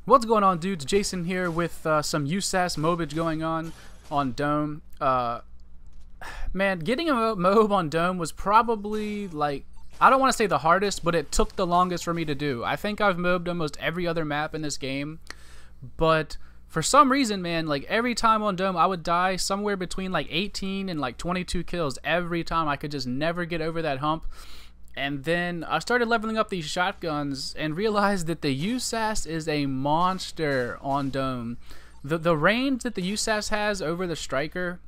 What's going on, dudes? Jason here with some USAS MOAB going on Dome. Man, getting a MOAB on Dome was probably, like, I don't want to say the hardest, but it took the longest for me to do. I think I've MOAB'd almost every other map in this game, but for some reason, man, like every time on Dome I would die somewhere between like 18 and like 22 kills every time. I could just never get over that hump. And then I started leveling up these shotguns and realized that the USAS is a monster on Dome. The range that the USAS has over the striker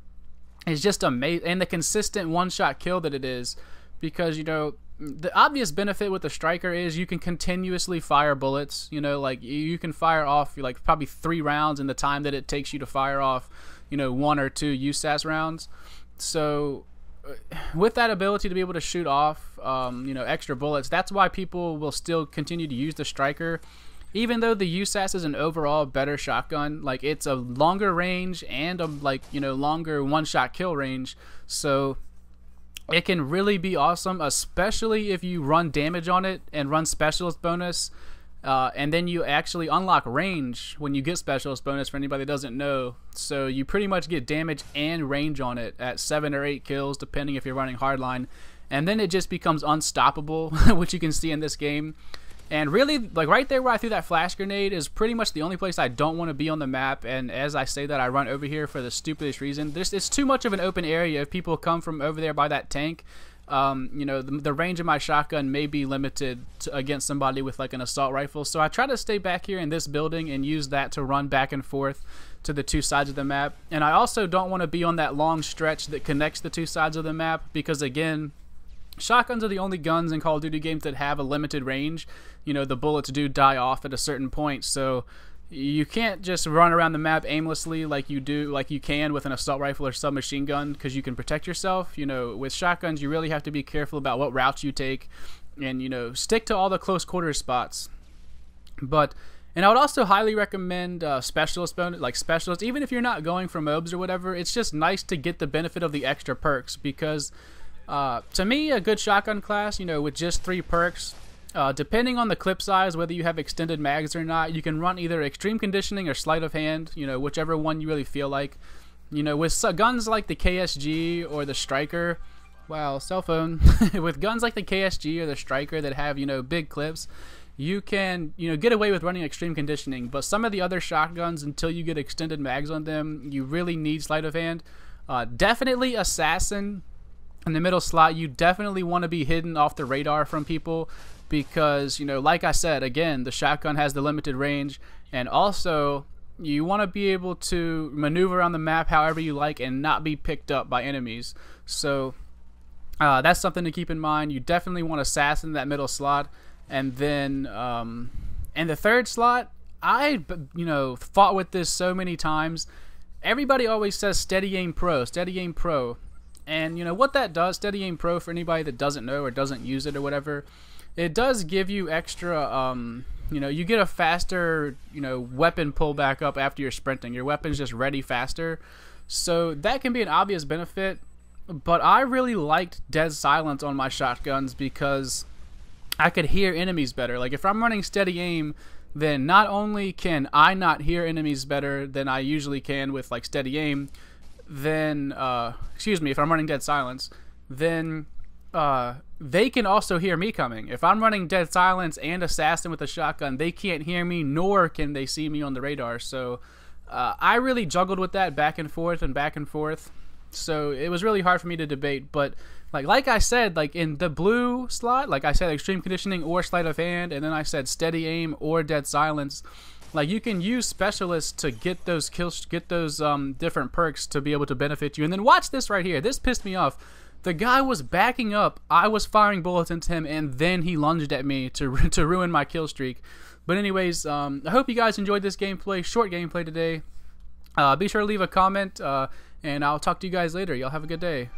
is just amazing, and the consistent one-shot kill that it is, because, you know, the obvious benefit with the striker is you can continuously fire bullets. You know, like you can fire off like probably 3 rounds in the time that it takes you to fire off, you know, 1 or 2 USAS rounds. So with that ability to be able to shoot off, you know, extra bullets, that's why people will still continue to use the striker, even though the USAS is an overall better shotgun. Like, it's a longer range and a, like, you know, longer one-shot kill range, so it can really be awesome, especially if you run damage on it and run specialist bonus. And then you actually unlock range when you get specialist bonus, for anybody that doesn't know. So you pretty much get damage and range on it at 7 or 8 kills, depending if you're running hardline. And then it just becomes unstoppable, which you can see in this game. And really, like right there where I threw that flash grenade is pretty much the only place I don't want to be on the map. And as I say that, I run over here for the stupidest reason. It's too much of an open area. If people come from over there by that tank, you know, the range of my shotgun may be limited against somebody with like an assault rifle. So I try to stay back here in this building and use that to run back and forth to the 2 sides of the map. And I also don't want to be on that long stretch that connects the 2 sides of the map, because again, shotguns are the only guns in Call of Duty games that have a limited range. You know, the bullets do die off at a certain point, so you can't just run around the map aimlessly like you can with an assault rifle or submachine gun, because you can protect yourself. You know, with shotguns you really have to be careful about what routes you take, and, you know, stick to all the close quarters spots. And I would also highly recommend specialist bonus, like specialist, even if you're not going for MOABs or whatever. It's just nice to get the benefit of the extra perks, because to me, a good shotgun class, you know, with just 3 perks, depending on the clip size, whether you have extended mags or not, you can run either extreme conditioning or sleight of hand, you know, whichever one you really feel like. You know, with guns like the KSG or the striker, wow, cell phone, with guns like the KSG or the striker that have, you know, big clips, you can, you know, get away with running extreme conditioning. But some of the other shotguns, until you get extended mags on them, you really need sleight of hand. Definitely assassin in the middle slot. You definitely want to be hidden off the radar from people, because, you know, like I said, again, the shotgun has the limited range, and also you want to be able to maneuver around the map however you like and not be picked up by enemies. So that's something to keep in mind. You definitely want assassin in that middle slot. And then in the 3rd slot, I, you know, fought with this so many times. Everybody always says steady aim pro, steady aim pro. And, you know, what that does, steady aim pro, for anybody that doesn't know or doesn't use it or whatever, it does give you extra, you know, you get a faster, you know, weapon pullback up after you're sprinting. Your weapon's just ready faster. So that can be an obvious benefit. But I really liked dead silence on my shotguns, because I could hear enemies better. Like, if I'm running steady aim, then not only can I not hear enemies better than I usually can with, like, steady aim, then, excuse me, if I'm running dead silence, then they can also hear me coming. If I'm running dead silence and assassin with a shotgun, they can't hear me, nor can they see me on the radar. So I really juggled with that back and forth and back and forth. So it was really hard for me to debate. But like I said, like in the blue slot, like I said, extreme conditioning or sleight of hand, and then I said steady aim or dead silence. Like, you can use specialists to get those kills, get those different perks to be able to benefit you. And then watch this right here. This pissed me off. The guy was backing up. I was firing bullets into him, and then he lunged at me to ruin my kill streak. But anyways, I hope you guys enjoyed this gameplay. Short gameplay today. Be sure to leave a comment, and I'll talk to you guys later. Y'all have a good day.